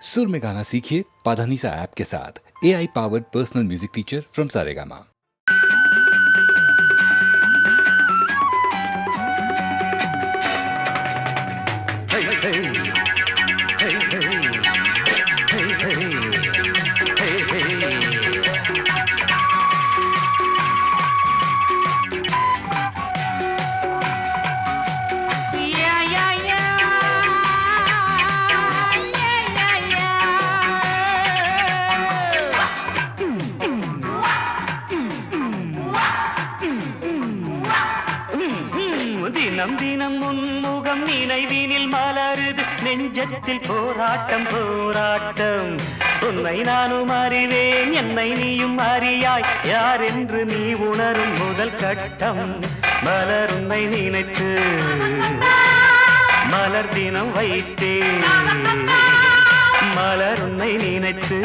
सुर में गाना सीखिए पाधानीसा ऐप के साथ AI powered personal music teacher from Saregama. தினம் தினம் முன்முகம் நினைவினில் மலருது நெஞ்சத்தில் போராட்டம் போராட்டம். உன்னை நானும் அறிவேன் என்னை நீயும் அறியாய் யார் என்று நீ உணரும் முதல் கட்டம். மலர் உன்னை நினைத்து மலர் தினம் வைத்தேன். மலர் உன்னை நினைத்து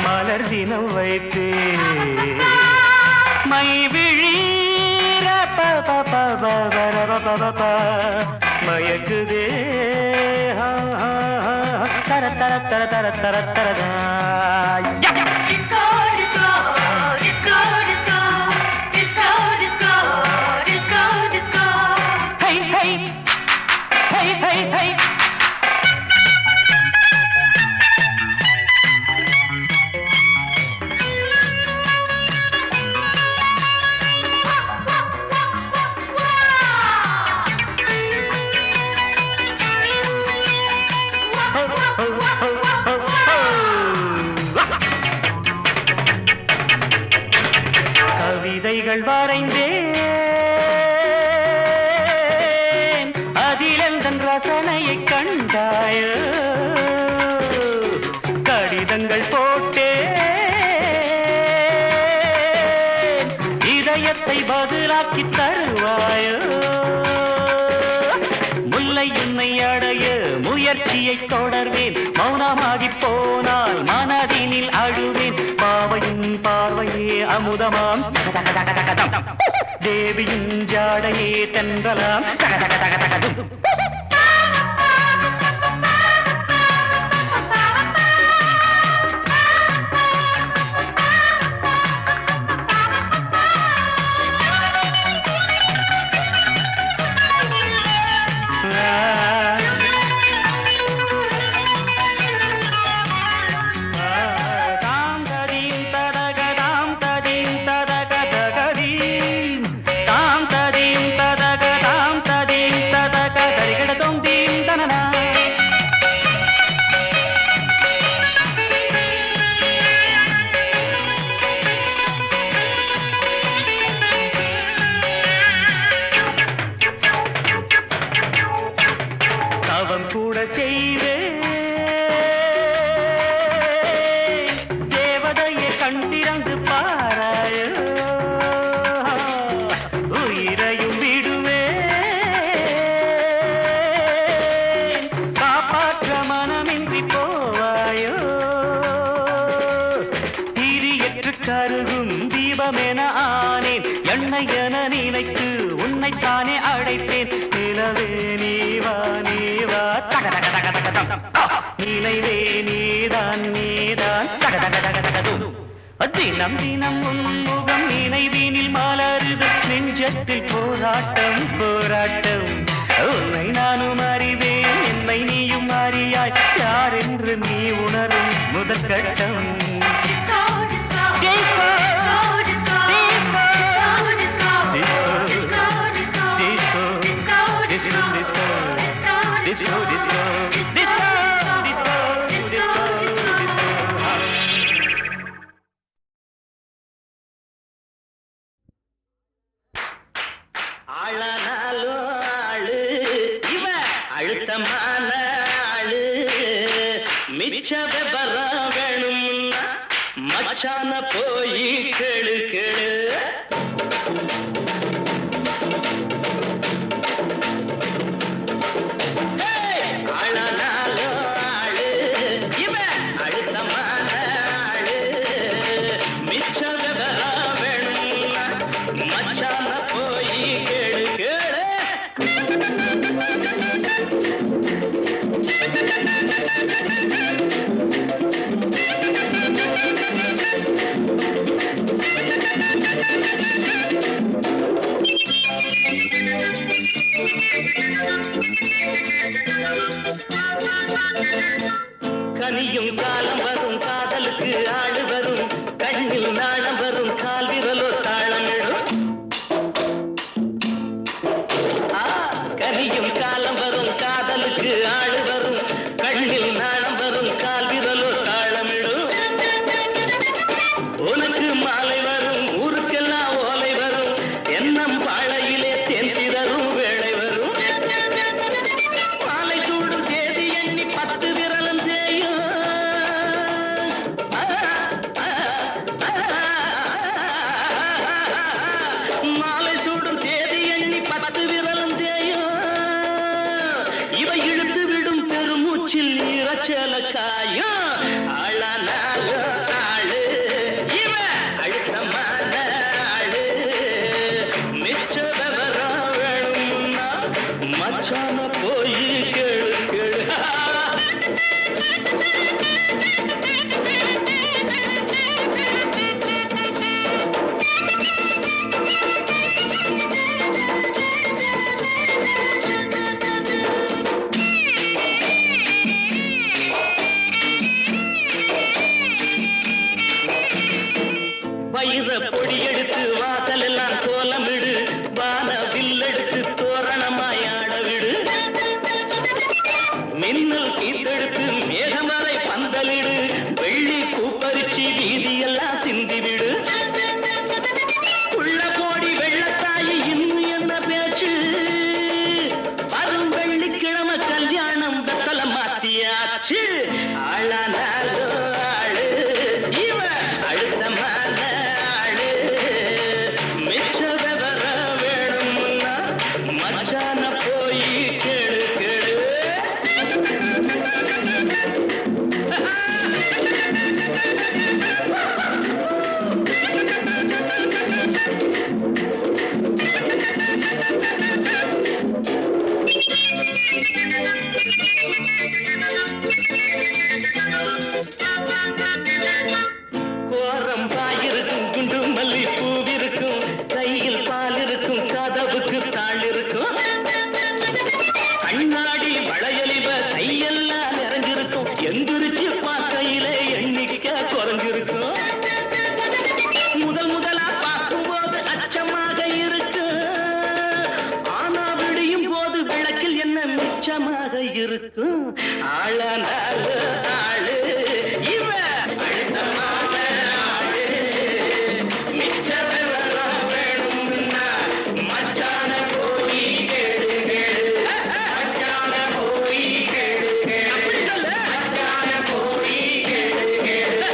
மலர் தினம் வைத்தேன். மை விழி மயக்குதே தர தர தர தர தர தரதா. Disco, disco, disco, disco, disco, disco, disco, disco. Hey, hey, hey, hey, hey. கவிதைகள் வரைந்தேன் அதில் எந்தன் ரசனையை கண்டாயோ. கடிதங்கள் போட்டேன் இதயத்தை பதிலாக்கி தருவாயோ. முல்லை உன்னை அடைய முயற்சியை தொடர்வேன். மௌனமாகி போனால் மனதினில் அழுவேன். பாவையின் பார்வையே அமுதமாம் தேவியின் ஜாடையே தென்றலாம். கூட செய்வேன் தேவதையை கண்டிரந்து பாராயோ. உயிரையும் விடுவேன் காப்பாற்ற மனமின்றி போவாயோ. திரியற்று கருகும் தீபமென ஆனேன். எண்ணெய் என நினைத்து உன்னைத்தானே அழைப்பேன். நிலவே நீவா நீவா நினைவே நீதான் நீதான். தினம் தினம் உன்முகம் நினைவினில் மலருது நெஞ்சத்தில் போராட்டம் போராட்டம். உன்னை நானும் அறிவேன் என்னை நீயும் அறியாய் யார் என்று நீ உணரும் முதல் கட்டம். Disco, disco, Disco, disco, disco, disco, disco, disco, disco, disco, disco, disco, disco, disco, disco, disco. ஆளானாலும் ஆளு இவ அழுத்தமான ஆளு. மிச்ச விபரம் வேணும்னா மச்சான போய் கேளு கேளு. ஆளானாலும் ஆளு இவ அழுத்தமான ஆளு. மிச்ச விபரம் வேணும்னா மச்சான போய் கேளு கேளு. கனியும் காலம் வரும் காதலுக்கு ஆடு வரும் கண்ணில் நாளம் வரும் கால் விரலோ தாளமிடும் கனியும் காலம் வரும் காதலுக்கு ஆடு வரும் கண்ணில் நாளம் வரும் கால் விரலோ தாளமிடும் உனக்கு மாலை வரும் ஊருக்கெல்லாம் ஓலை வரும் எண்ணம் பாழையிலே தென்றிதரும் வேளை வரும் மாலை சூடும் தேதி எண்ணி 10 விரலும் தேயும் மாலை சூடும் தேதி எண்ணி 10 விரலும் தேயும் இவை இழுத்து விடும் பெருமூச்சில் ஈரச்சல காயும் ஆளானால ஆளு இவ அழுத்தமான ஆளு மிச்ச விவரம் வேணும்னா மச்சான போய் கேளு கேளு வயிற பொடி எடுத்து வாசல் எல்லாம் கோலமிடு வான வில்லெடுத்து தோரணமாய் ஆட விடு மின்னல் கீத்தெடுத்து மேகமலை பந்தலிடு வெள்ளி பூப்பரிச்சி வீதியெல்லாம் சிந்திவிடு உள்ள கோடி வெள்ளத்தாயி இன்னும் என்ன பேச்சு வரும் வெள்ளிக்கிழமை கல்யாணம் வெத்தல மாத்தியாச்சு ஆளானாலோ ஆளு இவ அழுத்தமான ஆளு மிச்ச விவரம் வேணும்னா மச்சான போய் கேளு கேளு கோரம் பாயிருக்கும் குண்டு மல்லி பூவிருக்கும் கையில் பால் இருக்கும் கதவுக்கு தாள் இருக்கும் கண்ணாடி வளையலிவ கையெல்லாம் நிறைஞ்சிருக்கும் எந்திரிச்சு பார்க்கையிலே எண்ணிக்க குறைஞ்சிருக்கும் முதலா பார்க்கும்போது அச்சமாக இருக்கு ஆனா விடியும் போது விளக்கில் என்ன மிச்சமாக இருக்கும் ஆளானால ஆளு இவ அழுத்தமான ஆளு மிச்ச விவரம் வேணும்னா மச்சான போய் கேளு கேளு மச்சான போய் கேளு கேளு அப்படி சொல்லு மச்சான போய் கேளு கேளு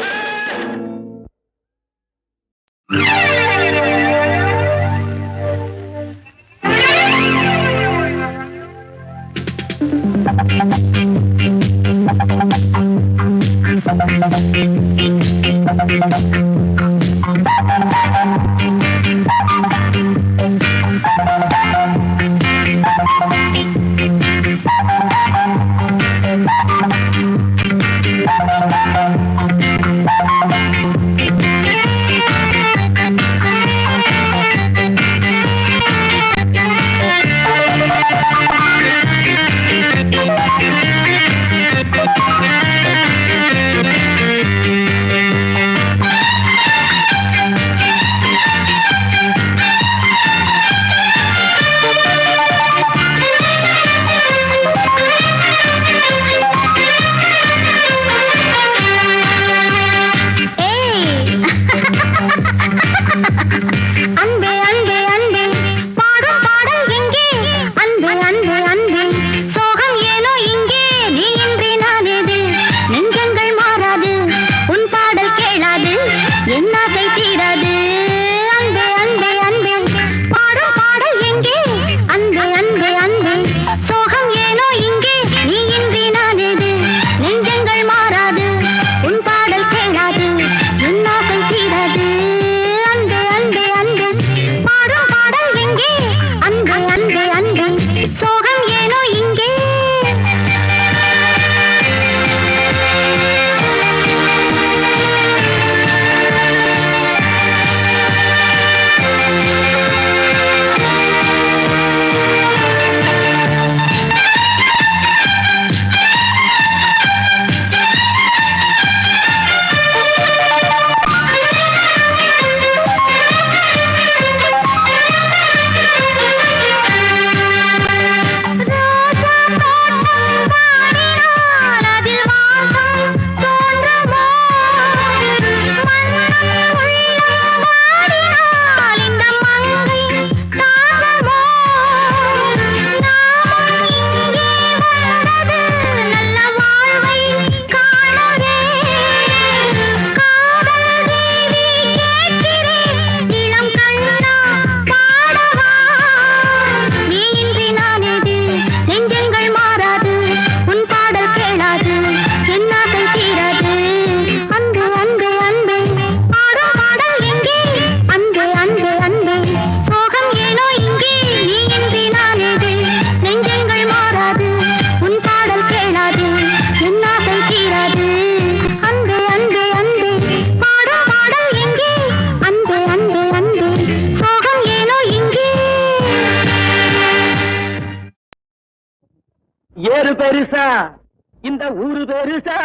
இந்த ஊரு பெருசா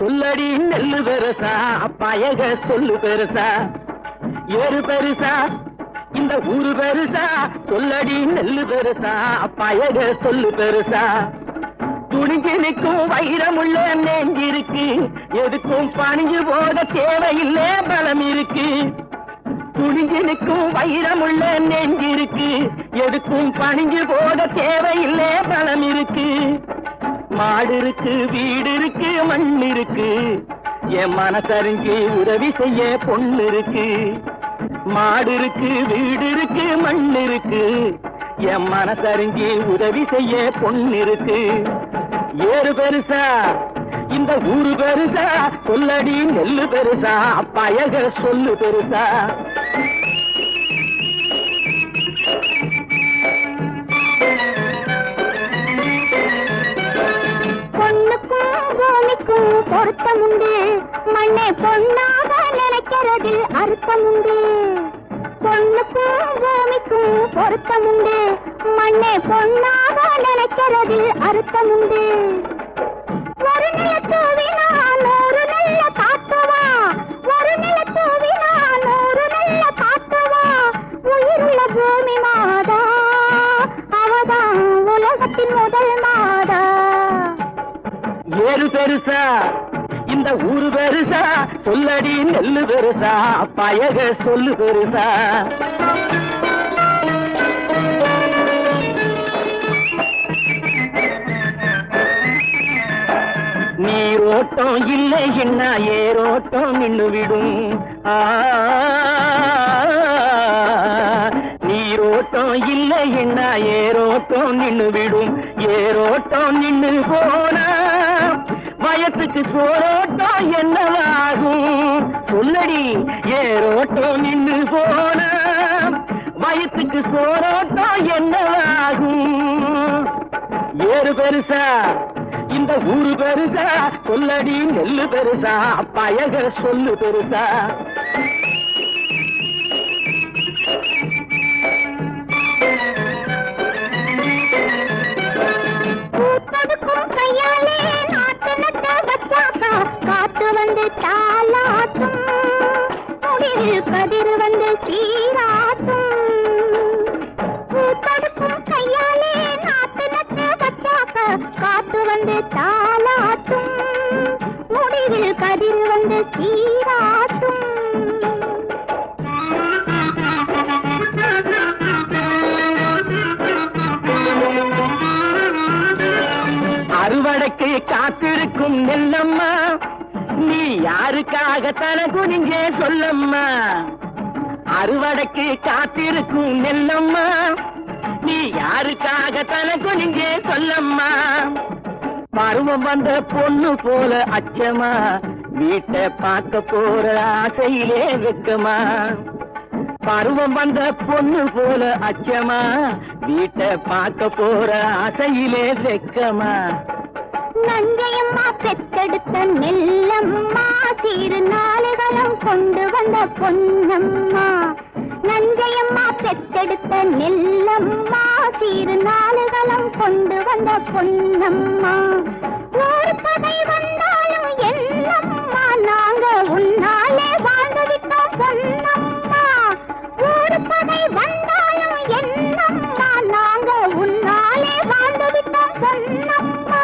சொல்லடி நெல்லு பெருசா பயக சொல்லு பெருசா ஏறு பெருசா இந்த ஊரு பெருசா சொல்லடி நெல்லு பெருசா பயக சொல்லு பெருசா துணிஞ்சு நிற்கும் வைரமுள்ள நெஞ்சிருக்கு எதுக்கும் பணிஞ்சு போக தேவையில்லை பலம் இருக்கு துணிஞ்சு நிற்கும் வைரமுள்ள நெஞ்சிருக்கு எதுக்கும் பணிஞ்சு போக தேவையில்லை பலம் இருக்கு மாடு இருக்கு வீடு இருக்கு மண் இருக்கு என் மனசறிஞ்சு உதவி செய்ய பொண்ணு இருக்கு மாடு இருக்கு வீடு இருக்கு மண் இருக்கு என் மனசறிஞ்சு உதவி செய்ய பொண்ணு இருக்கு ஏறு பெருசா இந்த ஊரு பெருசா சொல்லடி நெல்லு பெருசா பயக சொல்லு பெருசா பூமிக்கும் பொருத்தம் உண்டு மண்ணை பொன்னாக நினைக்கிறதில் அர்த்தம் உண்டு பொண்ணுக்கும் பூமிக்கும் பொருத்தம் உண்டு மண்ணை பொன்னாக நினைக்கிறதில் அர்த்தம் உண்டு ஒரு நிலத்தூவினா நூறு நல்ல காத்துவா ஒரு நிலத்தூவினா நூறு நல்ல காத்துவா உயிருள்ள பூமி மாதா அவதான் உலகத்தின் முதல் மாதா ஏறு பெருசா இந்த ஊரு பெருசா சொல்லடி நெல்லு பெருசா பயக சொல்லு பெருசா நீரோட்டம் இல்லை என்ன ஏரோட்டம் நின்னு விடும் நீரோட்டம் இல்லை என்ன ஏரோட்டம் நின்னு விடும் ஏரோட்டம் நின்னு போனா வயத்துக்கு சோரோட்டம் என்னவாகும் சொல்லடி ஏரோட்டம் நின்னு போனா வயத்துக்கு சோரோட்டம் என்னவாகும் ஏறு பெருசா இந்த ஊரு பெருசா சொல்லடி நெல்லு பெருசா பயக சொல்லு பெருசா கையாலே நாட்டு நட்ட வச்சாக்கா காத்து வந்து தாலாட்டும் முடிவில் கதிர் வந்து சீராட்டும் பூத்தடுக்கும் கையாலே நாட்டு நட்ட வச்சாக்கா காத்து வந்து தாலாட்டும் முடிவில் கதிர் வந்து சீராட்டும் அறுவடைக்கு காத்திருக்கும் நெல்லம்மா நீ யாருக்காக தன குனிஞ்சே சொல்லம்மா அறுவடைக்கு காத்திருக்கும் நெல்லம்மா நீ யாருக்காக தன குனிஞ்சே சொல்லம்மா பருவம் வந்த பொண்ணு போல அச்சமா வீட்டை பார்க்க போற ஆசையிலே வெக்கமா பருவம் வந்த பொண்ணு போல அச்சமா வீட்டை பார்க்க போற ஆசையிலே வெக்கமா நஞ்சையம்மா பெத்தெடுத்த நெல்லம்மா சிறு நாளுகளும் கொண்டு வந்த பொன்னம்மா நஞ்சையம்மா பெத்தெடுத்த நெல்லம்மா சிறு நாளுகளும் கொண்டு வந்த பொன்னம்மா ஒரு பகை வந்தாலும் என்னம்மா நாங்க உன்னாலே வாழ்ந்து விட்டோம் பொன்னம்மா ஒரு பகை வந்தாலும் என்னம்மா நாங்க உன்னாலே வாழ்ந்து விட்டோம் பொன்னம்மா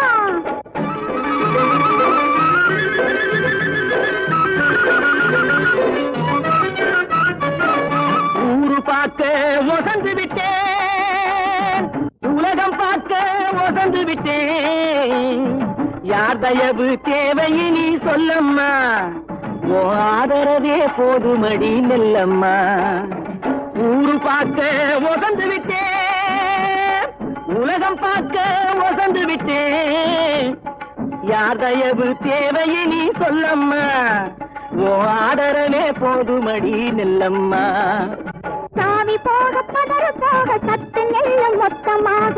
ஊரு பார்க்க வசந்து விட்டேன் உலகம் பார்க்க வசந்து விட்டேன் யார் தயவு தேவையினி சொல்லம்மா ஓ ஆதரவே போதுமடி நெல்லம்மா ஊரு பார்க்க வசந்து விட்டேன் உலகம் பார்க்க வசந்து விட்டேன் யார் தயவு தேவையினி சொல்லம்மா ஓ ஆதரவே போதுமடி நெல்லம்மா சாவி போக பதறு போக சத்து நெல்லு மொத்தமாக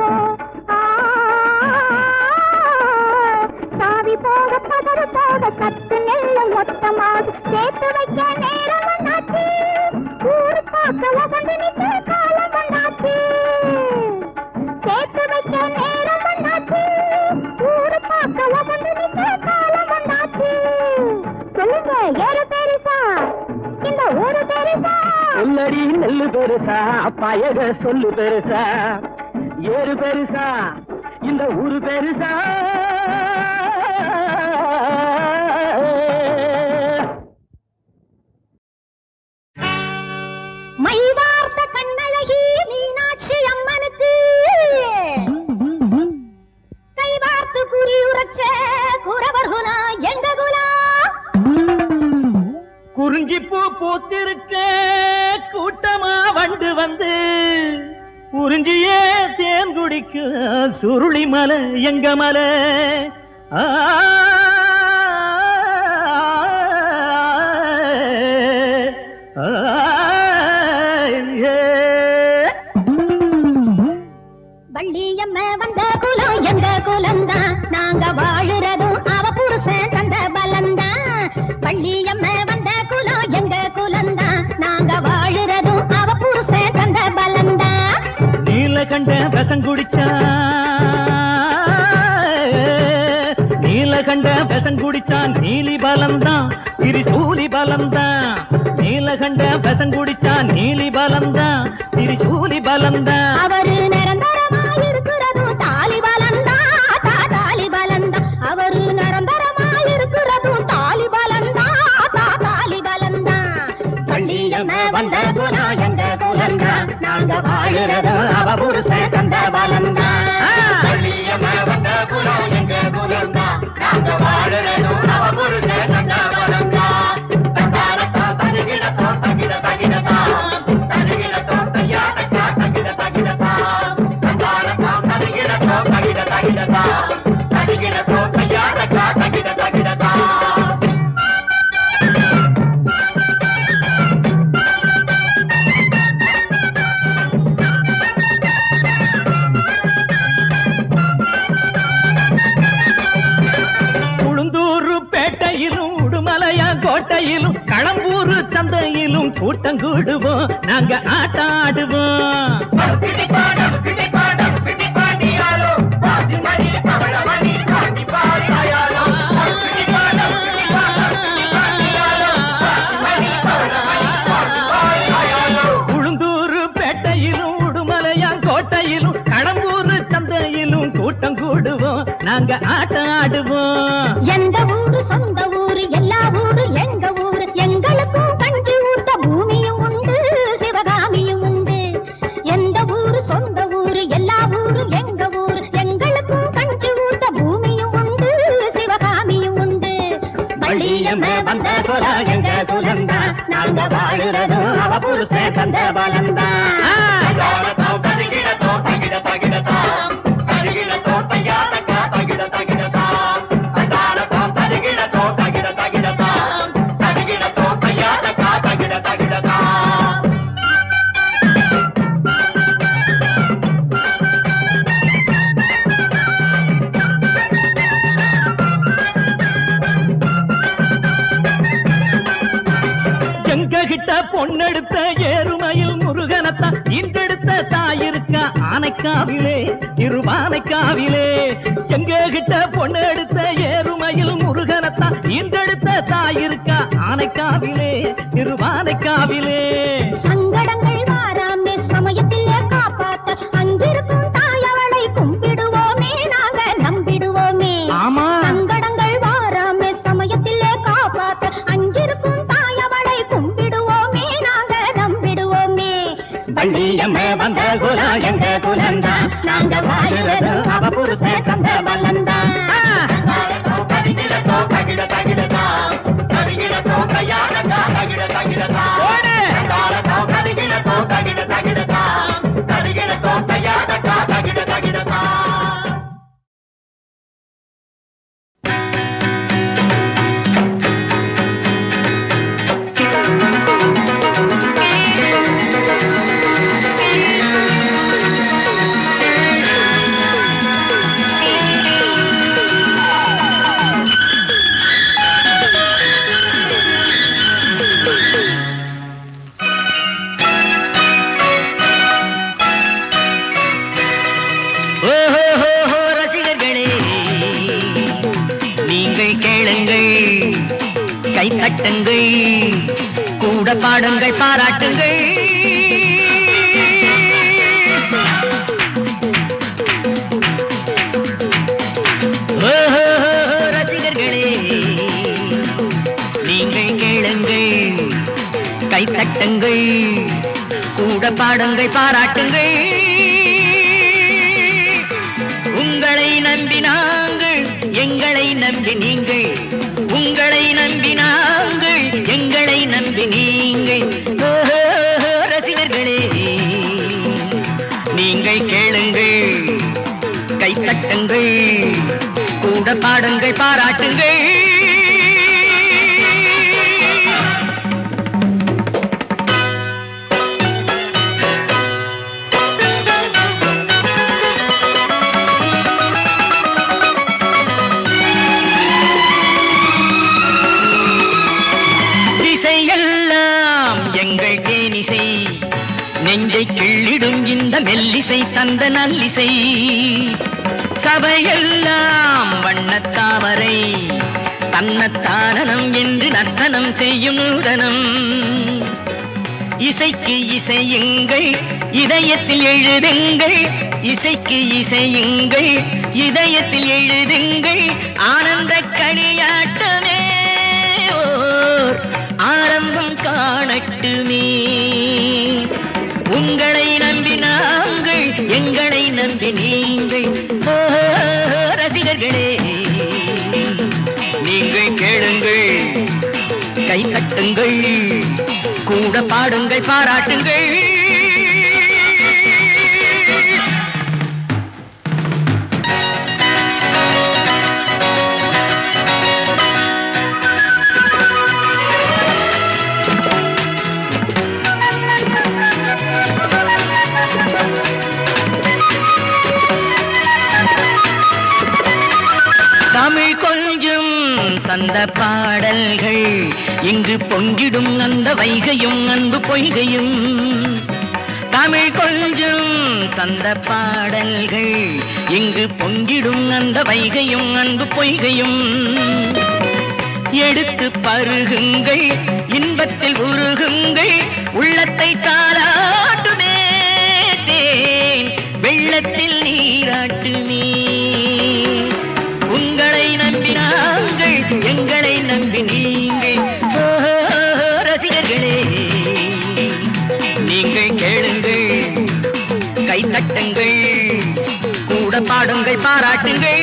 சாவி போக பதறு போக சத்து நெல்லு மொத்தமாக சேர்த்து வைக்க நேரம் வந்தாச்சு ஊரு பார்க்க வசந்து நிற்க காலம் வந்தாச்சு சேர்த்து வைக்க நேரம் வந்தாச்சு ஊரு பார்க்க வசந்து நிற்க நெல்லு பெருசா பயக சொல்லு பெருசா ஏறு பெருசா இந்த ஊரு பெருசா மைவார்த்த கண்ணழகி மீனாட்சி அம்மனுக்கு கைவார்த்து குறி உரைச்ச குறவர்குலா எங்க குலா குறிஞ்சி பூ பூத்திருக்க கூட்டமா வண்டு வந்து உறிஞ்சியே தேன் குடிக்க சுருளி மலை எங்க மலை வள்ளியம்ம வந்த குலம் எங்க குலம்தான் நாங்க வாழுறதும் அவ புருஷன் தந்த பலம்தான் வள்ளியம்ம வந்த குலம் எங்க குலம்தான் நாங்க வாழுறதும் அவ புருஷன் தந்த பலம்தான் நீலகண்ட விஷம் குடிச்சா நீலகண்ட விஷம் குடிச்சான் நீலி பலம்தான் திரிசூலி பலம்தான் நீலகண்ட விஷம் குடிச்சான் நீலி பலம்தான் திரிசூலி பலம்தான் அவரு நிரந்தரமாயிருக்கிறதும் தாலி பலம்தான் தாலி பலம்தான் அவரு நிரந்தரமாயிருக்கிறதும் தாலி பலம்தான் தாலி பலம்தான் வள்ளியம்ம வந்த குலம் எங்க குலம்தான் நாங்க வாழுறதும் அவ புருஷன் தந்த பலம்தான் வள்ளியம்ம வந்த குலம் எங்க குலம்தான் நாங்க வாழுறதும் அவ புருஷன் தந்த பலம்தான் தந்தாரத்தோ தருகிடத்தோ தகிட தகிடதா தருகிடத்தோ தையாடக்கா தகிட தகிடதா தந்தாரத்தோ தருகிடத்தோ தகிட தகிடதா தருகிடத்தோ தையாடக்கா தகிட தகிடதா கோட்டையிலும் களம்பூரு சந்தையிலும் கூட்டம் கூடுவோம் நாங்க ஆட்டாடுவோம் உளுந்தூரு பேட்டையிலும் உடுமலையான் கோட்டையிலும் களம்பூரு சந்தையிலும் கூட்டம் கூடுவோம் நாங்க ஆட்டாடுவோம் எந்த ஊரு சொந்த ஊரு எல்லா ஊரு எங்க ஊரு எங்களுக்கும் கஞ்சி ஊத்த பூமியும் உண்டு சிவகாமியும் உண்டு எந்த ஊரு சொந்த ஊரு எல்லா ஊரு எங்க ஊரு எங்களுக்கும் கஞ்சி ஊத்த பூமியும் உண்டு சிவகாமியும் உண்டு வள்ளியம்ம வந்த குலம் எங்க குலம்தான் நாங்க வாழுறதும் அவ புருஷன் தந்த பலம்தான் பொன்னெடுத்த ஏறுமையில் முருகனத்தான் இன்றெடுத்த தாயிருக்கா ஆனைக்காவிலே இருவானைக்காவிலே எங்க கிட்ட பொன்னெடுத்த ஏறுமையில் முருகனத்தான் இன்றெடுத்த தாயிருக்கா ஆனைக்காவிலே இருவானைக்காவிலே சங்கடங்கள் வாராமே சமயத்திலே காப்பாத்த அங்கிருக்கும் தாயவளை கும்பிடுவோமே நாங்க நம்பிடுவோமே ஆமா சங்கடங்கள் வாராமே சமயத்திலே காப்பாத்த அங்கிருக்கும் தாயவளை கும்பிடுவோமே நாங்க நம்பிடுவோமே வள்ளியம்ம வந்த குலம் எங்க குலம்தான் நாங்க வாழுறதும் அவ புருஷன் தந்த பலம்தான் கை தட்டுங்கள் கூட பாடுங்கள் பாராட்டுங்கள் கைத்தட்டுங்கள் கூட பாடுங்கள் பாராட்டுங்கள் உங்களை நம்பி நாங்கள் எங்களை நம்பி நீங்கள் உங்களை நம்பி நாங்கள் எங்களை நம்பி நீங்கள் ரசிகர்களே நீங்கள் கேளுங்கள் கைத்தட்டுங்கள் கூட பாடுங்கள் பாராட்டுங்கள் நெஞ்சை கிள்ளிடும் இந்த மெல்லிசை தந்த நல்லிசை சபையெல்லாம் வண்ணத்தாமரை தன்னத்தானனம் என்று நர்த்தனம் செய்யும் நூதனம் இசைக்கு இசையுங்கள் இதயத்தில் எழுதுங்கள் இசைக்கு இசையுங்கள் இதயத்தில் எழுதுங்கள் ஆனந்த களியாட்டமே ஓர் ஆரம்பம் காணட்டுமே உங்களை நம்பி நாங்கள் எங்களை நம்பி நீங்கள் ரசிகர்களே நீங்கள் கேளுங்கள் கை கட்டுங்கள் கூட பாடுங்கள் பாராட்டுங்கள் தமிழ் கொஞ்சம் சந்த பாடல்கள் இங்கு பொங்கிடும் அந்த வைகையும் அன்பு பொய்கையும் தமிழ் கொஞ்சம் சந்த பாடல்கள் இங்கு பொங்கிடும் அந்த வைகையும் அன்பு பொய்கையும் எடுத்து பருகுங்கள் இன்பத்தில் உருகுங்கள் உள்ளத்தை தாளாட்டுமே தேன் வெள்ளத்தில் நீராட்டுமே உங்களை நம்பி நாங்கள் எங்களை நம்பி நீங்கள் ரசிகர்களே நீங்கள் கேளுங்கள் கை தட்டுங்கள் கூட பாடுங்கள் பாராட்டுங்கள்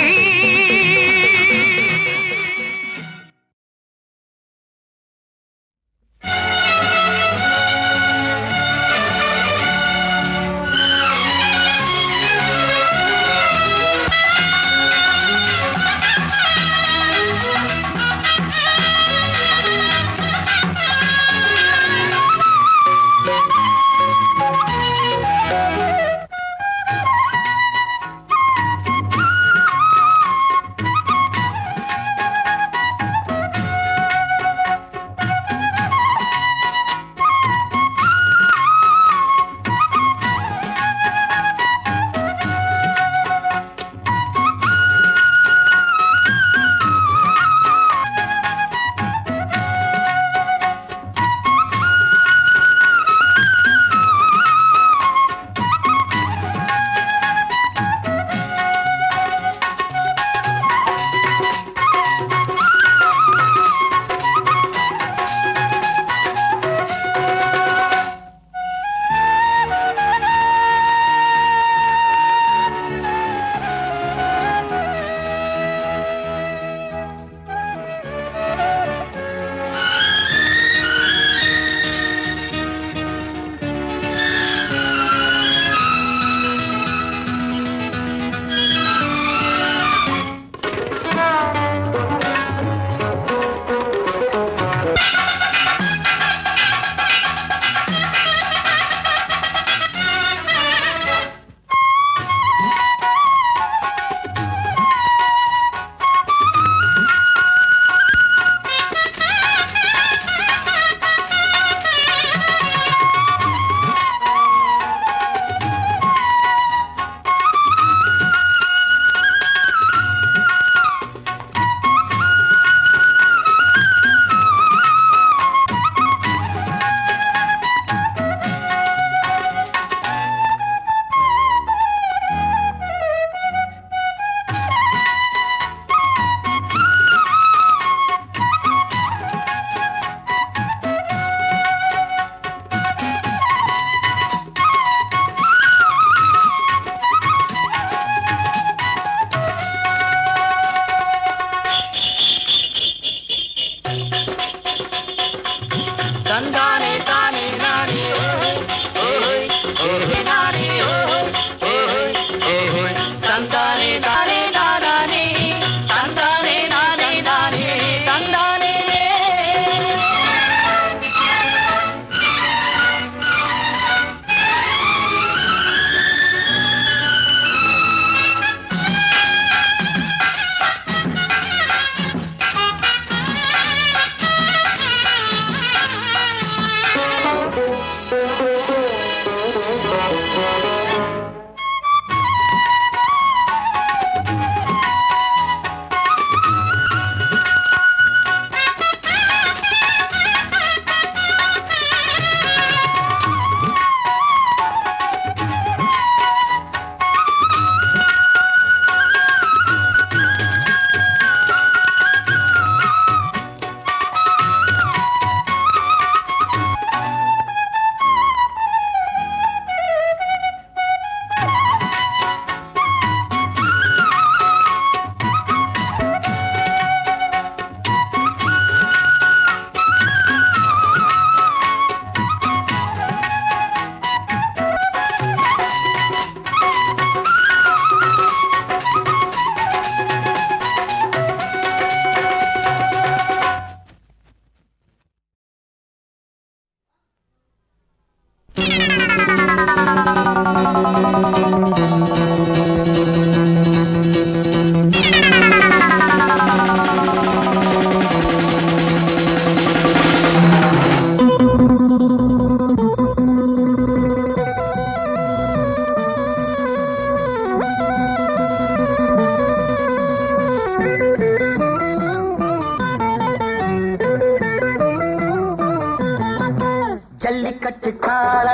ஜல்லிக்கட்டு காள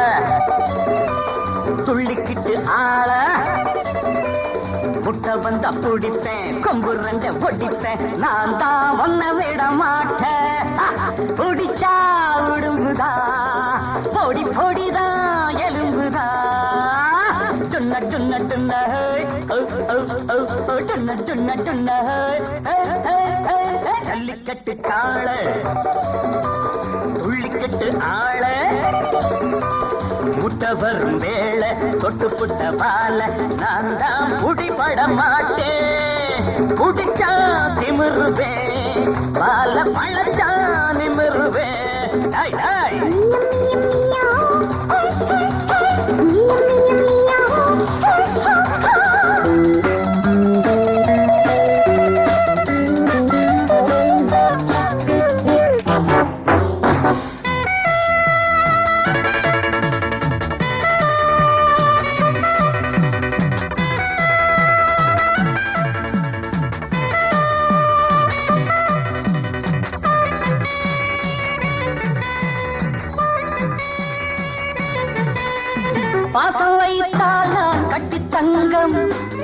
துள்ளிக்கிட்டு ஆள முட்டை வந்தா பிடிப்பேன் கொம்பு ரெண்ட ஒடிப்பேன் நான் தான் ஒன்ன விட மாட்டேன் பிடிச்சா உடும்புதா பொடி பொடிதான் எலும்புதா டுன்ன டுன்ன டுன்ன டுன்ன டுன்ன டுன்ன ஜல்லிக்கட்டு காள துள்ளிக்கட்டு ஆள முட்டை வரும் வேளை தொட்டு புட்ட பால நான் தான் குடிபட மாட்டேன் குடிச்சா திமிருவேன் பால பழச்சா நிமிருவேன் டாய் டாய் பாசம் வைத்தால் நான் கட்டி தங்கம்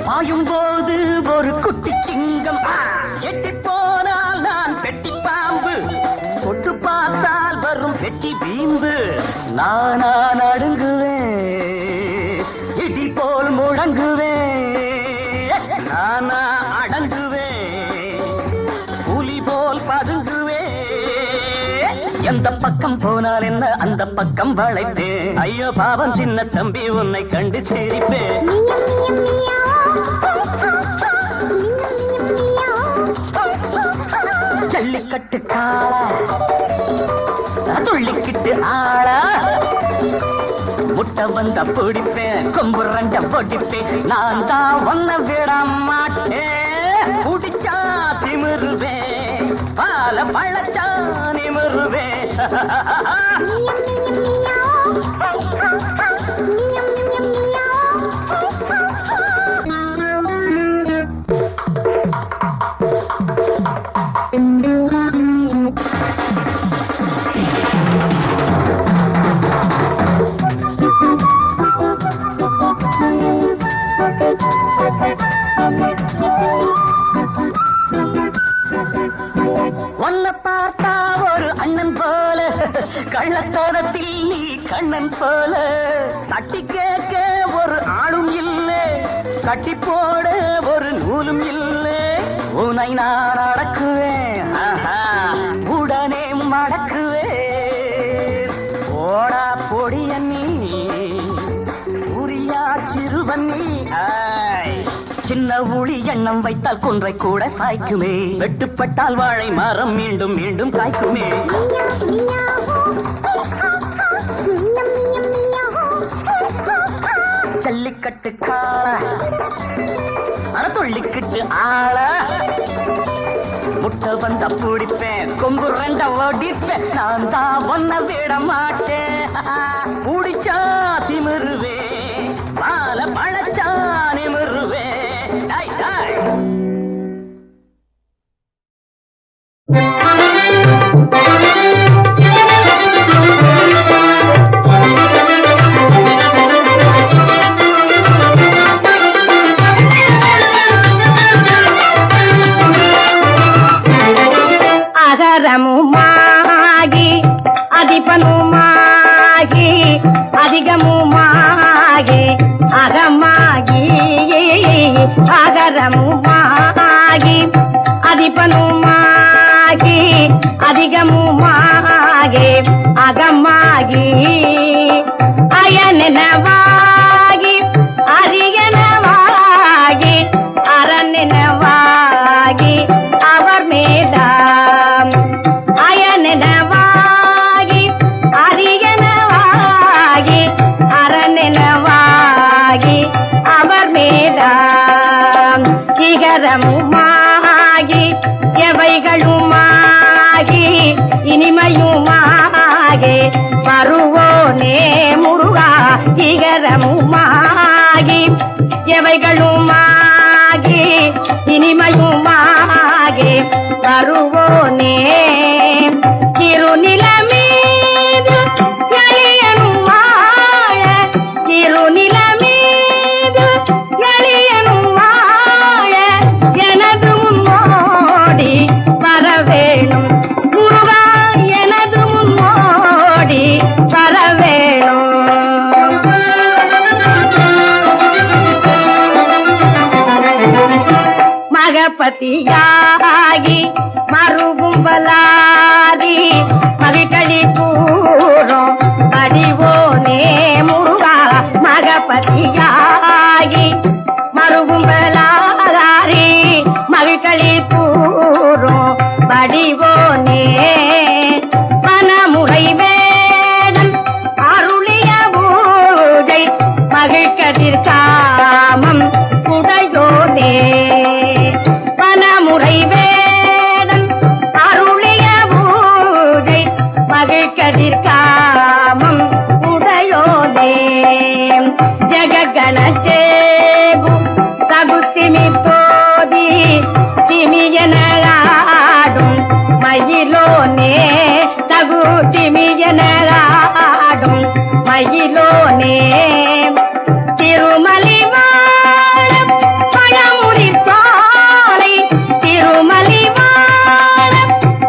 பாயும் போது ஒரு குட்டி சிங்கம் எட்டி போனால் நான் பெட்டி பாம்பு தொட்டு பார்த்தால் வரும் பெட்டி பீம்பு நானா நடுங்குவேன் இடி போல் முழங்குவேன் நானா அடங்குவேன் புலி போல் பதுங்குவேன் எந்த பக்கம் போனால் என்ன அந்த பக்கம் வளைப்பேன் ஐயோ பாவம் சின்ன தம்பி உன்னை கண்டு சேரிப்பேன் ஜல்லிக்கட்டு காளா துள்ளிக்கிட்டு ஆளா முட்டை வந்த பிடிப்பேன் கொம்பு ரெண்ட பொடிப்பேன் நான் தான் ஒன்ன விட மாட்டேன் குடிச்சா திமிருவேன் பால பழச்சா நிமிருவேன் உன்னை பார்த்தா ஒரு அண்ணன் போல கள்ளத்தனத்தில் நீ கண்ணன் போல தட்டி கேட்க ஒரு ஆளும் இல்லை கட்டி போட ஒரு நூலும் இல்லை உன்னை நான் அடக்குவேன் உடனே மடக்குவேன் ஓடா பொடிய நீ உரியா சிறுவன் நீ சின்ன ஊழி எண்ணம் வைத்தால் கொன்றை கூட சாய்க்குமே வெட்டுப்பட்டால் வாழை மரம் மீண்டும் மீண்டும் காய்க்குமே ஜல்லிக்கட்டு காளா துள்ளிக்கிட்டு ஆள முட்டை வந்த பிடிப்பேன் கொம்பு ரெண்ட ஒடிப்பேன் நான் தான் ஒன்ன விட மாட்டேன் பிடிச்சா திமிருவேன் பால பழச்சா நிமிருவேன் டாய் டாய் அகரமுமாகி அதிபனுமாகி அதிகமுமாகி அகமாகி அகரமுமாகி அதிபனுமாகி அதிகமுமாகி அகமாகி அயனெனவாகி அரியனவாகி அரனெனவாகி அவர் மேதாம் அயனெனவாகி அரியனவாகி அரனெனவாகி அவர் மேதாம் இகரமுமாகி எவைகளுமாகி இனிமையுமாகி வருவோனே முருகா இகரமுமாகி எவைகளுமாகி இனிமையுமாகி வருவோனே திருநிலமீது எளியன் மகபதியாகி மறுபும்பலாதி மகிழ்களி கூறும் படிவோனே முருகா மகபதியாகி மறுபும்பலாரி மகிழ்களி கூறும் படிவோனே மனமுறை வேடன் அருளிய பூஜை மகிழ்கதிர் காமம் உடையோனே மனமுறை வேடன் அருளிய பூஜை மகிழ்கதிர் காமம் உடையோனே ஜெககண ஜேகு தகுத்திமி போதி திமியனலாடும் மயிலோனே தகு திமியனலாடும் மயிலோனே திருமலி வாழ பழமுறி சாலை திருமலி வாழ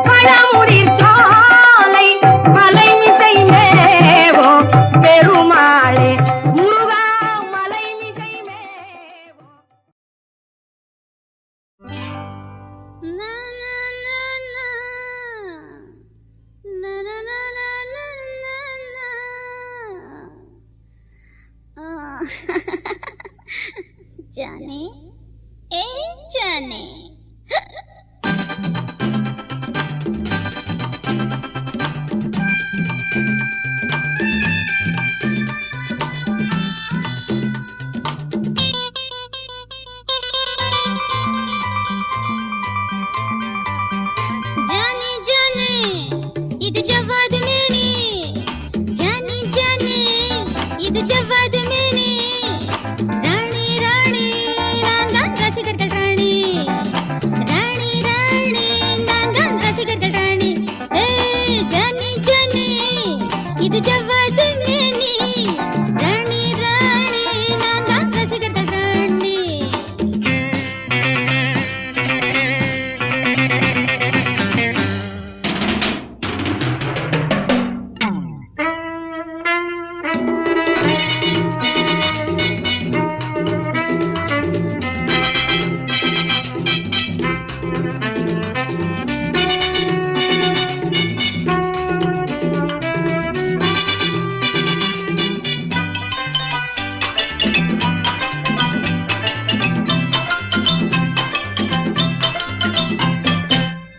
பழமுறி சாலை மலைமிசை மேவோ பெருமாளே முருகா மலைமிசை மேவோ जाने ए जाने जाने जाने इध जवाद मेनी जाने जाने इध जवाद मेनी रानी रानी नांदान रसिकர்கள் ராணி ராணி ராணி நான்தான் ரசிகர்கள் ராணி ஏய் ஜானி ஜானி இது ஜவாத் மேனி ராணி ராணி நான்தான் ரசிகர்கள் ராணி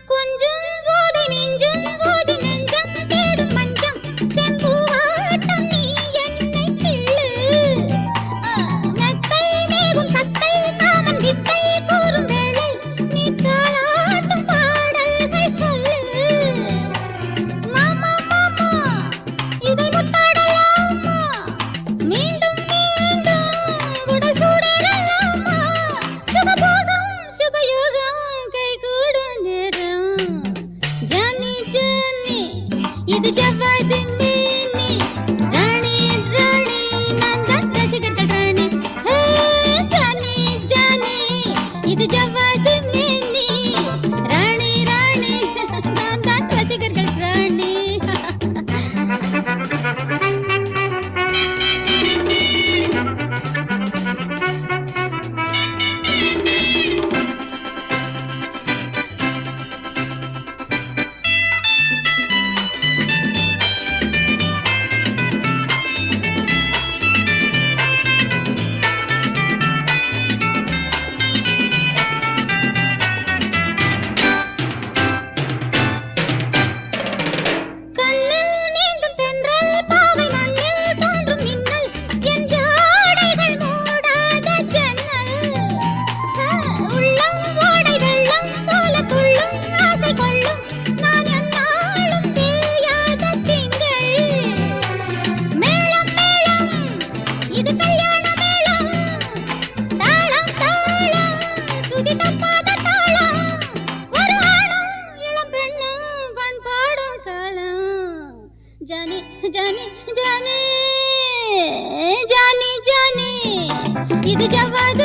கொஞ்சம் போதை நெஞ்சம் போது நெஞ்சம் தேடும் மஞ்சம் செம்பூவாட்டம் நீ என்னை கிள்ளு மெத்தை மேவும் தத்தை மாமன் வித்தை கூறும் வேளை நீ தாளாட்டும் பாடல்கள் சொல்லு மாமா மாமா இதை முத்தாடலாமா மீண்டும் மீண்டும் உடல் சூடலாமா சுபபோகம் சுபயோகம் கைகூடும் நேரம் ஜானி ஜானி இது ஜவாத் மேனி ராணி ராணி நான்தான் ரசிகர்கள் ராணி ஹே ஜானி ஜானி இது ஜவாத் மேனி ராணி ராணி நான்தான் ரசிகர்கள் ராணி கண்ணில் நீந்தும் தென்றல் பாவை மண்ணில் தோன்றும் மின்னல் என் ஜாடைகள் மூடாத ஜன்னல் உள்ளம் ஓடை வெள்ளம் போல துள்ளும் ஆசை கொள்ளும் நான் என்னாலும் தேயாத திங்கள் மேளம் மேளம் இது கல்யாண மேளம் தாளம் தாளம் சுதி தப்பாத தாளம் ஒரு ஆணும் இளம் பெண்ணும் பண்பாடும் காலம் Johnny Johnny Johnny Johnny Johnny இது ஜவாத்